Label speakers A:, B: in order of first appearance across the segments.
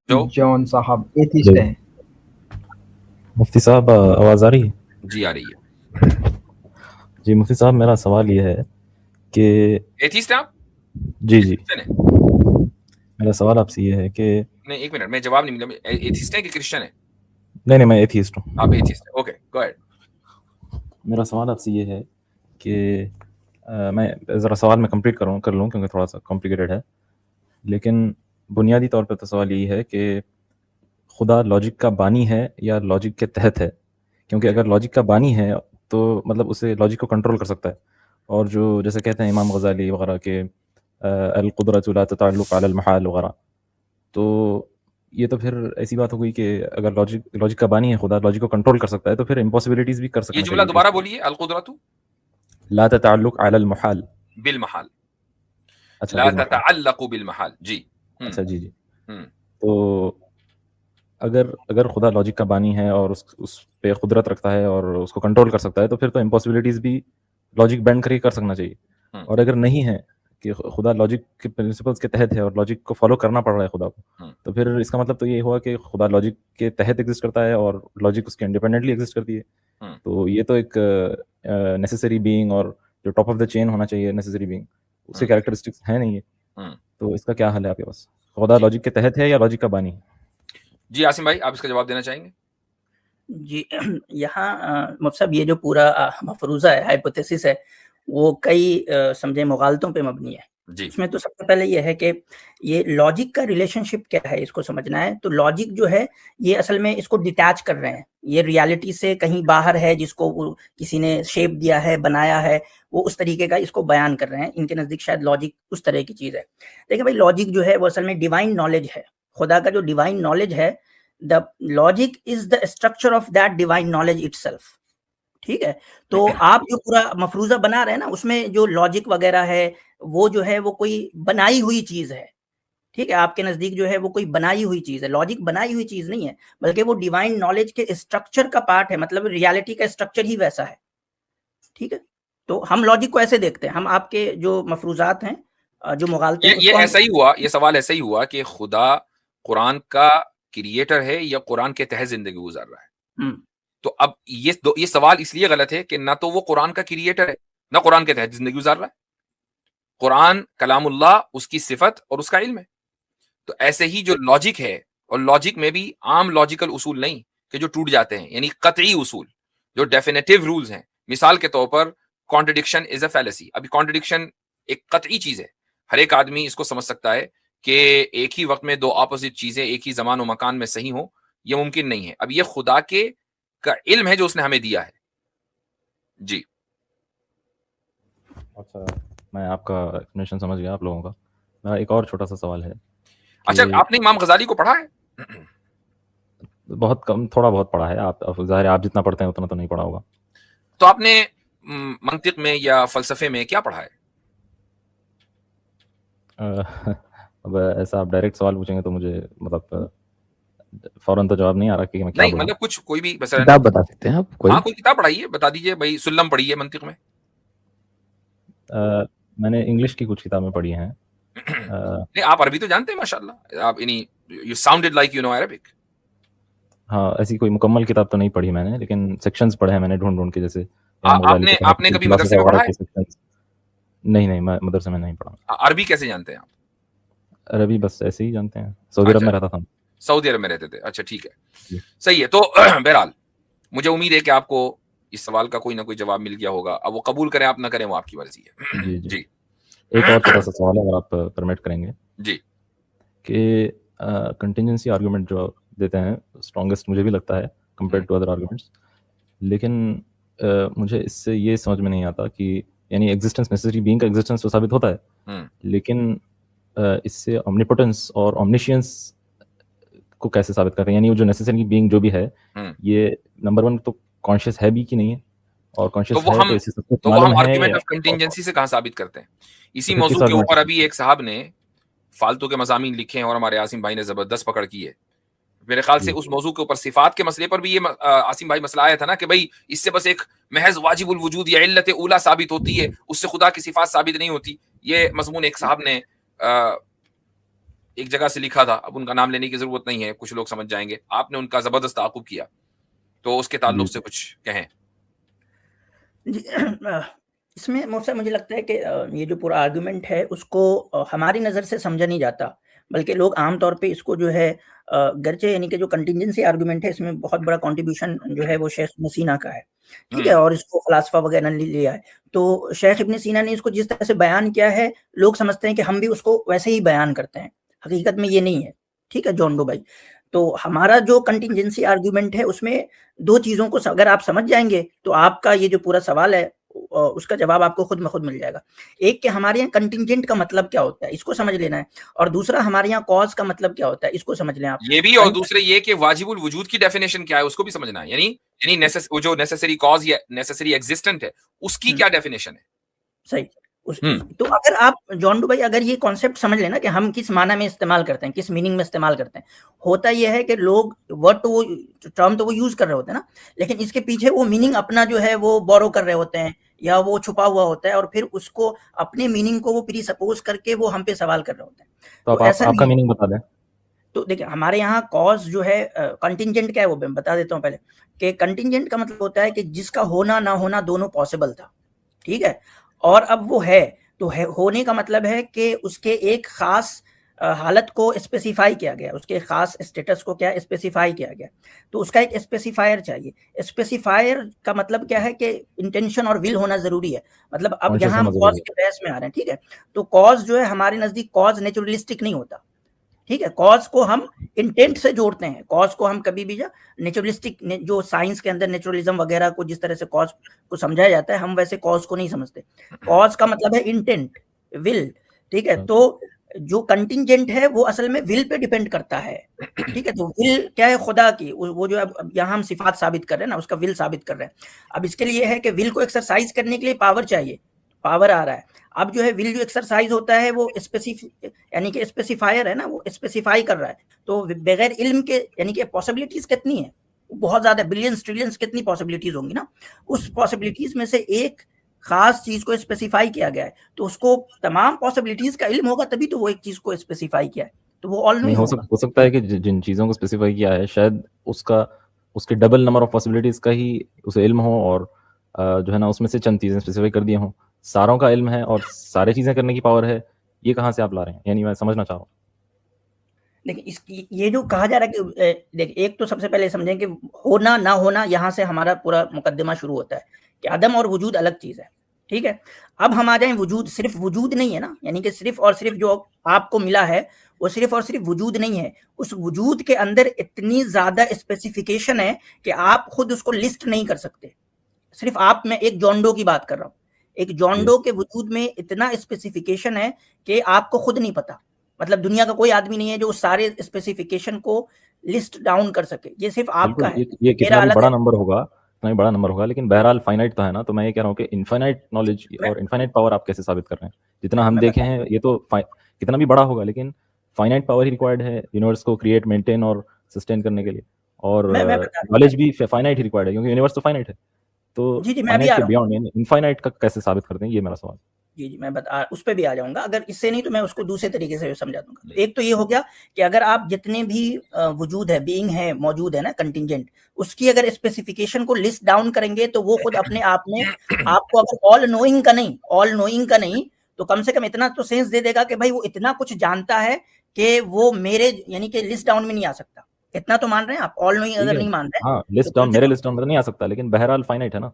A: جو
B: جون صاحب ایتھیسٹ ہیں.
C: مفتی صاحب آواز آ رہی ہے؟
A: جی آ رہی ہے.
C: جی مفتی صاحب میرا سوال یہ ہے کہ
A: ایتھیسٹ ہیں آپ؟
C: جی جی
A: کرسچن ہیں؟
C: میرا سوال آپ سے یہ ہے کہ
A: نہیں ایک منٹ، میں جواب نہیں ملا. ایتھیسٹ ہیں کہ کرسچن ہیں؟
C: نہیں میں ایتھیسٹ ہوں.
A: آپ ایتھیسٹ ہیں، اوکے گو اہیڈ.
C: میرا سوال آپ سے یہ ہے کہ میں ذرا سوال میں کمپلیٹ کر لوں کیونکہ تھوڑا سا کمپلیکیٹڈ ہے، لیکن بنیادی طور پہ تو سوال یہی ہے کہ خدا لاجک کا بانی ہے یا لاجک کے تحت ہے؟ کیونکہ اگر لاجک کا بانی ہے تو مطلب اسے لاجک کو کنٹرول کر سکتا ہے، اور جو جیسے کہتے ہیں امام غزالی وغیرہ کے القدرۃ لا تتعلق علی المحال وغیرہ، تو یہ تو پھر ایسی بات ہو گئی کہ اگر لاجک کا بانی ہے خدا، لاجک کو کنٹرول کر سکتا ہے، تو پھر امپاسبلٹیز بھی کر سکتا
A: یہ
C: ہے.
A: جملہ دوبارہ بولیے. القدرۃ
C: لا تتعلق علی المحال.
A: بالمحال.
C: اچھا
A: لا
C: بالمحال.
A: تتعلق بالمحال. جی
C: اچھا جی جی.
A: ہم.
C: تو اگر خدا لاجک کا بانی ہے اور اس پہ قدرت رکھتا ہے اور اس کو کنٹرول کر سکتا ہے، تو پھر تو امپاسبلٹیز بھی لاجک بینڈ کر کے کر سکنا چاہیے. اور اگر نہیں ہے کہ خدا لاجک کے پرنسپلس کے تحت ہے اور لاجک کو فالو کرنا پڑ رہا ہے خدا کو، تو پھر اس کا مطلب تو یہ ہوا کہ خدا لاجک کے تحت ایگزسٹ کرتا ہے اور لاجک اس کے انڈیپینڈنٹلی ایگزسٹ کرتی ہے. تو یہ تو ایک نیسیسری بینگ اور جو ٹاپ آف دا چین ہونا چاہیے نیسیسری بینگ، اس کے کیریکٹرسٹکس ہیں نہیں ہے. تو اس کا کیا حل ہے آپ کے پاس؟ خدا لاجک کے تحت ہے یا لاجک کا بانی ہے؟
A: جی عاصم بھائی آپ اس کا جواب دینا چاہیں گے؟
D: جی یہاں مفصب یہ جو پورا مفروضہ ہے، ہائپوتھیسس ہے، وہ کئی سمجھے مغالطوں پہ مبنی ہے. اس میں تو سب سے پہلے یہ ہے کہ یہ لاجک کا ریلیشن شپ کیا ہے، اس کو سمجھنا ہے. تو لاجک جو ہے یہ اصل میں اس کو ڈیٹیچ کر رہے ہیں، یہ ریالٹی سے کہیں باہر ہے، جس کو کسی نے شیپ دیا ہے، بنایا ہے، وہ اس طریقے کا اس کو بیان کر رہے ہیں. ان کے نزدیک شاید لاجک اس طرح کی چیز ہے. دیکھیں بھائی لاجک جو ہے وہ اصل میں ڈیوائن نالج ہے. خدا کا جو ڈیوائن نالج ہے، the logic is the structure of that divine knowledge itself. ٹھیک ہے. تو آپ جو پورا مفروضہ بنا رہے ہیں نا، اس میں جو لاجک وغیرہ ہے وہ جو ہے وہ کوئی بنائی ہوئی چیز ہے. ٹھیک ہے، آپ کے نزدیک جو ہے وہ کوئی بنائی ہوئی چیز ہے. لاجک بنائی ہوئی چیز نہیں ہے، بلکہ وہ ڈیوائن نالج کے اسٹرکچر کا پارٹ ہے. مطلب ریالٹی کا اسٹرکچر ہی ویسا ہے. ٹھیک ہے. تو ہم لاجک کو ایسے دیکھتے ہیں. ہم آپ کے جو مفروضات ہیں، جو مغالطے ہیں،
A: یہ ایسا ہی ہوا، یہ سوال ایسا ہی ہوا کہ خدا قرآن کا کریٹر ہے یا قرآن کے تحت زندگی گزار رہا ہے. تو اب یہ سوال اس لیے غلط ہے کہ نہ تو وہ قرآن کا کریٹر ہے نہ قرآن کے تحت زندگی گزار رہا ہے. قرآن کلام اللہ، اس کی صفت اور اس کا علم ہے. تو ایسے ہی جو لاجک ہے، اور لاجک میں بھی عام لاجیکل اصول نہیں کہ جو ٹوٹ جاتے ہیں، یعنی قطعی اصول جو ڈیفینیٹیو رولز ہیں. مثال کے طور پر کانٹرڈکشن از اے فیلیسی. ابھی کانٹرڈکشن ایک قطعی چیز ہے، ہر ایک آدمی اس کو سمجھ سکتا ہے کہ ایک ہی وقت میں دو اپوزٹ چیزیں ایک ہی زمان و مکان میں صحیح ہوں، یہ ممکن نہیں ہے. اب یہ خدا کے کا علم ہے جو اس نے ہمیں دیا ہے. جی
C: اچھا، میں آپ کا ایکسپلینیشن سمجھ گیا آپ لوگوں کا. میرا ایک اور چھوٹا سا سوال ہے.
A: اچھا، آپ نے امام غزالی کو پڑھا ہے؟
C: بہت کم، تھوڑا بہت پڑھا ہے. آپ ظاہر ہے آپ جتنا پڑھتے ہیں اتنا تو نہیں پڑھا ہوگا.
A: تو آپ نے منطق میں یا فلسفے میں کیا پڑھا ہے؟
C: اب ایسا آپ ڈائریکٹ سوال پوچھیں گے تو مجھے مطلب فوراً تو جواب نہیں آ رہا کہ میں کیا
A: نہیں
C: بولوں.
A: مطلب کچھ کوئی بھی مثلا
B: کتاب بتا سکتے ہیں آپ کوئی؟
A: ہاں کوئی کتاب پڑھائیے، بتا دیجیے. بھائی سلم پڑھی ہے منطق میں؟
C: میں نے انگلش کی کچھ کتابیں پڑھی ہیں.
A: نہیں آپ عربی تو جانتے ہیں ماشاء اللہ. آپ یعنی you sounded like you know Arabic.
C: ہاں ایسی کوئی مکمل کتاب تو نہیں پڑھی میں نے، لیکن سیکشنز پڑھے ہیں میں نے ڈھونڈ کے. جیسے
A: آپ نے کبھی مدرسے میں پڑھا ہے؟
C: نہیں میں مدرسے میں نہیں پڑھا.
A: عربی کیسے جانتے ہیں آپ؟
C: عربی بس ایسے ہی جانتے ہیں، سعودی عرب میں رہتا تھا.
A: سعودی عرب میں رہتے تھے، اچھا ٹھیک ہے صحیح ہے. تو بہرحال مجھے امید ہے کہ آپ کو اس سوال کا کوئی نہ کوئی جواب مل گیا ہوگا. اب وہ قبول کریں آپ نہ کریں وہ آپ کی مرضی ہے.
C: جی جی. ایک اور چھوٹا سا سوال ہے اگر آپ پرمٹ کریں گے.
A: جی.
C: کہ کنٹینجنسی آرگومنٹ جو دیتے ہیں اسٹرانگسٹ مجھے بھی لگتا ہے کمپیئرڈ ٹو ادر آرگومنٹس، لیکن مجھے اس سے یہ سمجھ میں نہیں آتا کہ یعنی ایگزسٹنس، نیسیسری بینگ کا ایگزسٹنس تو ثابت ہوتا ہے، لیکن اس سے اومنیپوٹنس اور اومنیشینس کو کیسے ثابت کرتے ہیں؟ یعنی وہ جو نیسیسری بینگ جو بھی ہے یہ نمبر 1 تو کانشیس ہے بھی کہ نہیں ہے، اور کانشیس ہے تو اسے سب کچھ معلوم ہے.
A: آرگومنٹ آف کنٹینجنسی سے کہاں ثابت کرتے ہیں؟ اسی موضوع کے اوپر ابھی ایک صاحب نے فالتو کے مضامین لکھے ہیں اور ہمارے عاصم بھائی نے زبردست پکڑ کی ہے. میرے خیال سے اس موضوع کے اوپر صفات کے مسئلے پر بھی یہ عاصم بھائی مسئلہ آیا تھا نا کہ بھائی اس سے بس ایک محض واجب الوجود یا علت اولا ثابت ہوتی ہے، اس سے خدا کی صفات ثابت نہیں ہوتی. یہ مضمون ایک صاحب نے ایک جگہ سے لکھا تھا, اب ان کا نام لینے کی ضرورت نہیں ہے, کچھ لوگ سمجھ جائیں گے, آپ نے ان کا زبردست تعاقب کیا, تو اس کے تعلق سے کچھ کہیں.
D: جی اس میں مجھے لگتا ہے کہ یہ جو پورا آرگومنٹ ہے اس کو ہماری نظر سے سمجھا نہیں جاتا, بلکہ لوگ عام طور پہ اس کو جو ہے گرچہ یعنی کہ جو کنٹینجنسی آرگومنٹ ہے اس میں بہت بڑا کنٹریبیوشن جو ہے وہ شیخ ابن سینا کا ہے, ٹھیک ہے, اور اس کو فلاسفہ وغیرہ نے لیا ہے. تو شیخ ابن سینا نے اس کو جس طرح سے بیان کیا ہے لوگ سمجھتے ہیں کہ ہم بھی اس کو ویسے ہی بیان کرتے ہیں, حقیقت میں یہ نہیں ہے, ٹھیک ہے جان ڈو بھائی. تو ہمارا جو کنٹینجنسی آرگومنٹ ہے اس میں دو چیزوں کو اگر آپ سمجھ جائیں گے تو آپ کا یہ جو پورا سوال ہے اس کا جواب آپ کو خود میں خود مل جائے گا. ایک کہ ہمارے یہاں کنٹینجنٹ کا مطلب کیا ہوتا ہے, اس کو سمجھ لینا ہے, اور دوسرا ہمارے یہاں کاز کا مطلب کیا ہوتا ہے, اس کو سمجھ لیں آپ
A: یہ بھی, اور دوسرے یہ کہ واجب الوجود کی ڈیفینیشن کیا ہے اس کو بھی سمجھنا ہے, یعنی وہ جو نیسیسری کاز یا نیسیسری ایگزسٹنٹ ہے اس کی کیا ڈیفینیشن ہے.
D: صحیح. تو اگر آپ جان ڈو بھائی اگر یہ کانسیپٹ سمجھ لینا کہ ہم کس معنی میں استعمال کرتے ہیں, کس میننگ میں استعمال کرتے ہیں, ہوتا یہ ہے کہ لوگ ورڈ تو وہ ٹرم تو وہ یوز کر رہے ہوتے ہیں نا, لیکن اس کے پیچھے وہ میننگ اپنا جو ہے وہ بورو کر رہے ہوتے ہیں یا وہ چھپا ہوا ہوتا ہے, اور پھر اس کو اپنے میننگ کو وہ پری سپوز کر کے وہ ہم پہ سوال کر رہے ہوتے ہیں.
C: تو آپ کا میننگ بتا دیں.
D: تو دیکھیں ہمارے یہاں کاز جو ہے کنٹینجنٹ کیا ہے وہ میں بتا دیتا ہوں پہلے, کہ کنٹینجنٹ کا مطلب ہوتا ہے کہ جس کا ہونا نہ ہونا دونوں پاسبل تھا, ٹھیک ہے, اور اب وہ ہے, تو ہونے کا مطلب ہے کہ اس کے ایک خاص حالت کو اسپیسیفائی کیا گیا, اس کے خاص اسٹیٹس کو کیا اسپیسیفائی کیا گیا, تو اس کا ایک اسپیسیفائر چاہیے. اسپیسیفائر کا مطلب کیا ہے کہ انٹینشن اور ول ہونا ضروری ہے. مطلب اب یہاں ہم کاز کے بحث میں آ رہے ہیں, ٹھیک ہے, تو کاز جو ہے ہمارے نزدیک کاز نیچرلسٹک نہیں ہوتا, ٹھیک ہے, کاز کو ہم انٹینٹ سے جوڑتے ہیں, کاز کو ہم کبھی بھی نیچرلسٹک جو سائنس کے اندر نیچرلزم وغیرہ کو جس طرح سے کاز کو سمجھایا جاتا ہے ہم ویسے کاز کو نہیں سمجھتے. کاز کا مطلب ہے انٹینٹ, ول, ٹھیک ہے. تو جو کنٹینجنٹ ہے وہ اصل میں ول پہ ڈیپینڈ کرتا ہے, ٹھیک ہے. تو ول کیا ہے خدا کی, وہ جو اب یہاں ہم صفات ثابت کر رہے ہیں نا, اس کا ول ثابت کر رہے ہیں. اب اس کے لیے ہے کہ ول کو ایکسرسائز کرنے کے لیے پاور چاہیے, پاور آ رہا ہے. اب جو ہے ول جو ایکسرسائز ہوتا ہے وہ یعنی کہ اسپیسیفائر ہے نا, وہ اسپیسیفائی کر رہا ہے. تو بغیر علم کے یعنی کہ پاسبلٹیز کتنی ہیں, بہت زیادہ, بلینس ٹریلینس کتنی پاسبلٹیز ہوں گی نا, اس پاسبلٹیز میں سے ایک خاص چیز کو اسپیسیفائی کیا گیا ہے, تو اس کو تمام پاسبلٹیز کا علم ہوگا تبھی تو وہ ایک چیز کو اسپیسیفائی کیا ہے, تو وہ آل نہیں
C: ہو سکتا ہے کہ جن چیزوں کو اسپیسیفائی کیا ہے شاید اس کے ڈبل نمبر آف پاسبلٹیز کا ہی اسے علم ہو, اور جو ہے نا اس میں سے چند چیزیں اسپیسیفائی کر دی ہوں. ساروں کا علم ہے اور سارے چیزیں کرنے کی پاور ہے, یہ کہاں سے آپ لا رہے ہیں, یعنی میں سمجھنا چاہ رہا ہوں.
D: دیکھیں یہ جو کہا جا رہا ہے کہ دیکھ ایک تو سب سے پہلے سمجھیں کہ ہونا نہ ہونا, یہاں سے ہمارا پورا مقدمہ شروع ہوتا ہے کہ عدم اور وجود الگ چیز ہے, ٹھیک ہے. اب ہم آ جائیں وجود, صرف وجود نہیں ہے نا, یعنی کہ صرف اور صرف جو آپ کو ملا ہے وہ صرف اور صرف وجود نہیں ہے, اس وجود کے اندر اتنی زیادہ اسپیسیفیکیشن ہے کہ آپ خود اس کو لسٹ نہیں کر سکتے. صرف آپ, میں ایک جان ڈو کی بات کر رہا ہوں, ایک جان ڈو کے وجود میں اتنا اسپیسیفیکیشن ہے کہ آپ کو خود نہیں پتا, مطلب دنیا کا کوئی آدمی نہیں ہے جو سارے اسپیسیفیکیشن کو لسٹ ڈاؤن کر سکے, یہ صرف آپ کا ہے.
C: یہ کتنا بھی بڑا نمبر ہوگا, اتنا بڑا نمبر ہوگا, لیکن بہرحال فائنائٹ تو ہے نا. تو میں یہ کہہ رہا ہوں کہ انفائنائٹ نالج اور انفائنائٹ پاور آپ کیسے ثابت کر رہے ہیں؟ جتنا ہم دیکھے ہیں یہ تو کتنا بھی بڑا ہوگا, لیکن فائنائٹ پاور ہی ریکوائرڈ ہے یونیورس کو کریٹ, مینٹین اور سسٹین کرنے کے لیے, اور نالج بھی فائنائٹ ہی ریکوائرڈ ہے کیونکہ یونیورس تو فائنائٹ ہے. تو فائنائٹ کے بیونڈ انفائنائٹ کا کیسے ثابت کرتے ہیں, یہ میرا سوال.
D: جی میں اس پہ بھی آ جاؤں گا, اگر اس سے نہیں تو میں اس کو دوسرے طریقے سے سمجھا دوں گا. ایک تو یہ ہو گیا کہ اگر آپ جتنے بھی وجود ہے, بینگ ہے, موجود ہے نا کنٹینجنٹ, اس کی اگر اسپیسیفیکیشن کو لسٹ ڈاؤن کریں گے تو وہ خود اپنے آپ میں آپ کو اگر آل نوئنگ کا نہیں تو کم سے کم اتنا تو سینس دے دے گا کہ بھائی وہ اتنا کچھ جانتا ہے کہ وہ میرے یعنی کہ لسٹ ڈاؤن میں نہیں آ سکتا. اتنا تو مان رہے ہیں آپ, آل نوئنگ اگر نہیں مان رہے,
C: ہاں لسٹ ڈاؤن میرے لسٹ ڈاؤن میں نہیں آ سکتا, لیکن بہرحال فائنائٹ ہے نا.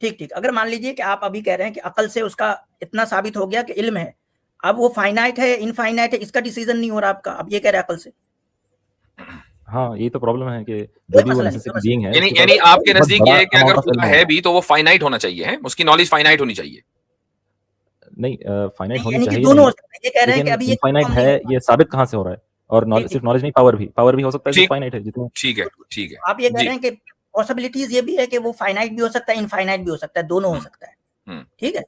D: ٹھیک, اگر مان لیجئے کہ آپ ابھی کہہ رہے ہیں کہ عقل سے اس کا اتنا ثابت ہو گیا کہ علم ہے, اب وہ فائنائٹ ہے انفائنائٹ ہے اس کا ڈیسیژن نہیں ہو رہا آپ کا, اب یہ کہہ رہے ہیں عقل سے.
C: ہاں یہ تو پرابلم ہے کہ جو بھی وہ نیسیسری بینگ ہے,
A: یعنی آپ کے نزدیک یہ ہے کہ اگر خدا ہے بھی تو وہ فائنائٹ ہونا چاہیے, اس کی نالج فائنائٹ ہونی چاہیے.
C: نہیں فائنائٹ ہونی چاہیے,
D: یہ کہہ رہے ہیں کہ ابھی یہ
C: فائنائٹ ہے, یہ ثابت کہاں سے ہو رہا ہے؟ اور صرف نالج نہیں, پاور بھی ہو سکتا ہے فائنائٹ ہے جتنا.
A: ٹھیک ہے,
D: آپ یہ کہہ رہے ہیں کہ پاسبلٹیز یہ بھی ہے کہ وہ فائنائٹ بھی ہو سکتا ہے, انفائنائٹ بھی ہو سکتا ہے, دونوں ہو سکتا ہے, ٹھیک ہے.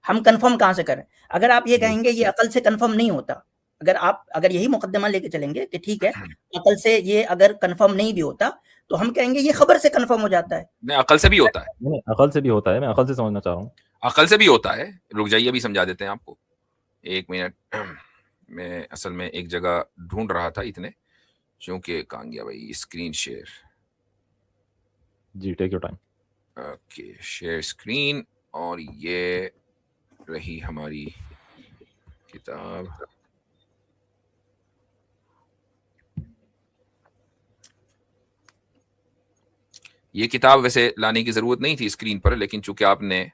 D: ہم کنفرم کہاں سے کریں؟ اگر آپ یہ کہیں گے یہ عقل سے کنفرم نہیں ہوتا, اگر یہی مقدمہ لے کے چلیں گے کہ ٹھیک ہے عقل سے یہ اگر کنفرم نہیں بھی ہوتا تو ہم کہیں گے یہ خبر سے کنفرم ہو جاتا ہے.
A: نہیں, عقل سے بھی ہوتا ہے.
C: عقل سے بھی ہوتا ہے, میں عقل سے سمجھنا چاہ رہا ہوں.
A: عقل سے بھی ہوتا ہے, رک جائیے ابھی سمجھا دیتے ہیں آپ کو, 1 منٹ. میں اصل میں ایک جگہ ڈھونڈ رہا تھا اتنے، چونکہ کہاں گیا بھائی اسکرین شیئر.
C: جی take your time.
A: Okay share screen, اور یہ رہی ہماری کتاب. یہ کتاب ویسے لانے کی ضرورت نہیں تھی اسکرین پر، لیکن چونکہ آپ نے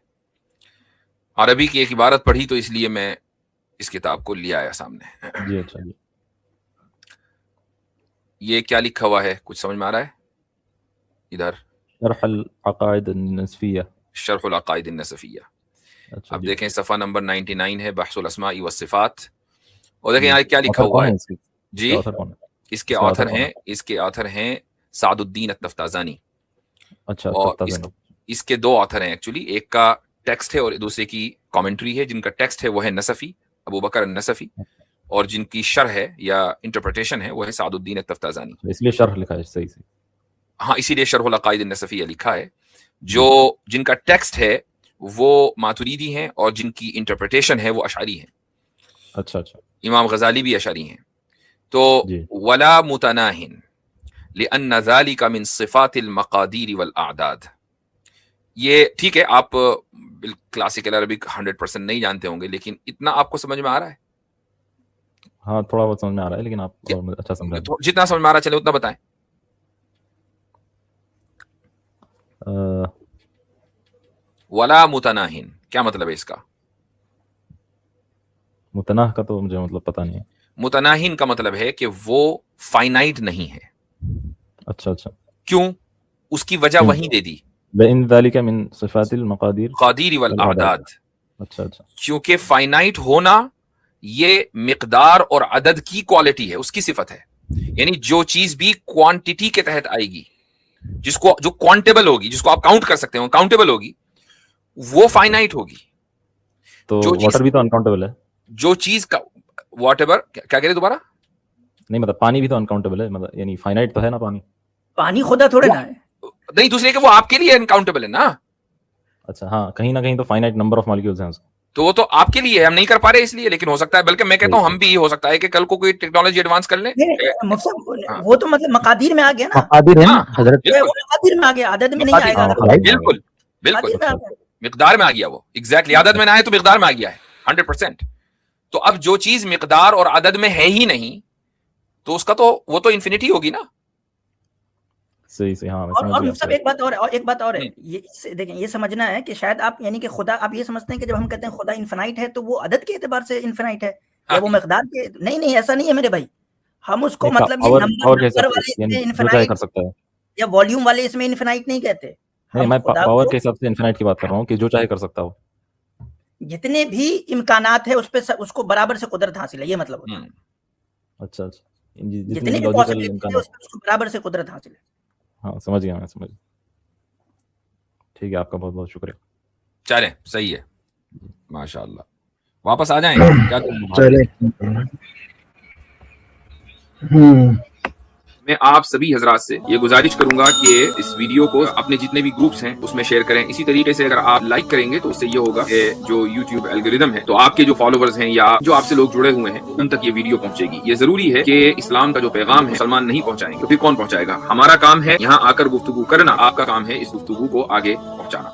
A: عربی کی ایک عبارت پڑھی تو اس لیے میں اس کتاب کو لے آیا سامنے.
C: جی اچھا جی.
A: یہ کیا لکھا ہوا ہے، کچھ سمجھ میں آ رہا ہے؟ ادھر
C: شرح العقائد النسفیہ.
A: شرح العقائد النسفیہ.
C: اچھا
A: اب
C: جی.
A: دیکھیں صفحہ نمبر 99 ہے، بحث الاسماء والصفات، اور دیکھیں یہاں کیا لکھا ہوا ہے. جی اس کے آتھر ہیں سعد الدین التفتازانی.
C: اچھا
A: اور اس کے دو آتھر ہیں ایکچولی، ایک کا ٹیکسٹ ہے اور دوسرے کی کامنٹری ہے. جن کا ٹیکسٹ ہے وہ ہے نصفی، ابو بکر النصفی، اور جن کی شرح ہے یا انٹرپریٹیشن ہے وہ ہے سعد الدین التفتازانی.
C: اس لیے شرح لکھا ہے صحیح سے.
A: ہاں اسی لیے شرح العقائد النسفیہ لکھا ہے. جن کا ٹیکسٹ ہے وہ ماتریدی ہیں اور جن کی انٹرپریٹیشن ہے وہ اشعری ہیں.
C: اچھا اچھا.
A: امام غزالی بھی اشعری ہیں. تو ولا متناہن لأن ذلك من صفات المقادیر والاعداد. یہ ٹھیک ہے، آپ کلاسیکل عربک 100% نہیں جانتے ہوں گے، لیکن اتنا آپ کو سمجھ میں آ رہا ہے؟
C: ہاں تھوڑا بہت سمجھ میں آ رہا ہے، لیکن آپ اچھا سمجھا.
A: جتنا سمجھ میں آ رہا چلے اتنا بتائیں. ولا متناہن کیا مطلب ہے اس کا؟
C: متناہ کا تو مجھے مطلب پتہ نہیں ہے.
A: متناہن کا مطلب ہے کہ وہ فائنائٹ نہیں ہے.
C: اچھا اچھا.
A: کیوں؟ اس کی وجہ وہیں دے دی،
C: بِإِنْ ذَلِكَ مِنْ صِفَاتِ الْمَقَادِيرِ
A: قادیر والاعداد.
C: اچھا اچھا.
A: کیونکہ فائنائٹ ہونا یہ مقدار اور عدد کی کوالٹی ہے، اس کی صفت ہے. یعنی جو چیز بھی کوانٹٹی کے تحت آئے گی، جو کوانٹیبل ہوگی، جس کو آپ کاؤنٹ کر سکتے ہو، کاؤنٹیبل ہوگی، وہ فائنائٹ ہوگی.
C: تو واٹر بھی تو انکاؤنٹیبل ہے.
A: جو چیز کا واٹ ایور کیا کہہ رہے دوبارہ؟
C: نہیں مطلب پانی بھی تو انکاؤنٹیبل ہے، مطلب یعنی فائنائٹ تو ہے نا پانی
D: خدا تھوڑے نہ ہے.
A: نہیں دوسرے کہ وہ آپ کے لیے انکاؤنٹیبل ہے نا.
C: اچھا ہاں، کہیں نہ کہیں تو فائنائٹ نمبر آف مالیکولز ہیں اس.
A: تو وہ تو آپ کے لیے ہم نہیں کر پا رہے اس لیے، لیکن ہو سکتا ہے، بلکہ میں کہتا ہوں ہم بھی ہو سکتا ہے کہ کل کو کوئی ٹیکنالوجی ایڈوانس کر لیں.
D: وہ تو مطلب مقادیر میں آ گیا نا. مقادیر میں آ گیا، عدد میں نہیں آئے گا.
A: بالکل بالکل مقدار میں آ گیا وہ. ایگزیکٹلی عدد میں نہ آئے تو مقدار میں آ گیا ہے 100%. تو اب جو چیز مقدار اور عدد میں ہے ہی نہیں تو اس کا تو وہ تو انفینٹی ہوگی نا.
C: صحیح سے. ہاں
D: اور سب ایک بات اور ہے، یہ دیکھیں، یہ سمجھنا ہے کہ شاید آپ یعنی کہ خدا، آپ یہ سمجھتے ہیں کہ جب ہم کہتے ہیں خدا انفینائٹ ہے تو وہ عدد کے اعتبار سے انفینائٹ ہے یا وہ مقدار کے. نہیں ایسا نہیں ہے میرے بھائی. ہم اس کو مطلب یہ نمبر والے انفینائٹ یا والیوم والے اس میں انفینائٹ نہیں کہتے.
C: میں پاور کے حساب سے انفینائٹ کی بات کر رہا ہوں کہ جو چاہے کر سکتا ہو.
D: جتنے بھی امکانات ہیں اس پہ اس کو برابر سے قدرت حاصل ہے، یہ مطلب ہوتا ہے.
C: اچھا اچھا.
D: جتنے بھی پاسبلٹی ہے اس کو برابر سے قدرت حاصل ہے.
C: ہاں سمجھ گیا میں، سمجھ. ٹھیک ہے، آپ کا بہت بہت شکریہ.
A: چلیں صحیح ہے، ماشاء اللہ. واپس آ جائیں کیا؟ میں آپ سبھی حضرات سے یہ گزارش کروں گا کہ اس ویڈیو کو اپنے جتنے بھی گروپس ہیں اس میں شیئر کریں. اسی طریقے سے اگر آپ لائک کریں گے تو اس سے یہ ہوگا کہ جو یوٹیوب الگوریدم ہے تو آپ کے جو فالوورز ہیں یا جو آپ سے لوگ جڑے ہوئے ہیں ان تک یہ ویڈیو پہنچے گی. یہ ضروری ہے کہ اسلام کا جو پیغام ہے مسلمان نہیں پہنچائیں گے تو پھر کون پہنچائے گا؟ ہمارا کام ہے یہاں آ کر گفتگو کرنا، آپ کا کام ہے اس گفتگو کو آگے پہنچانا.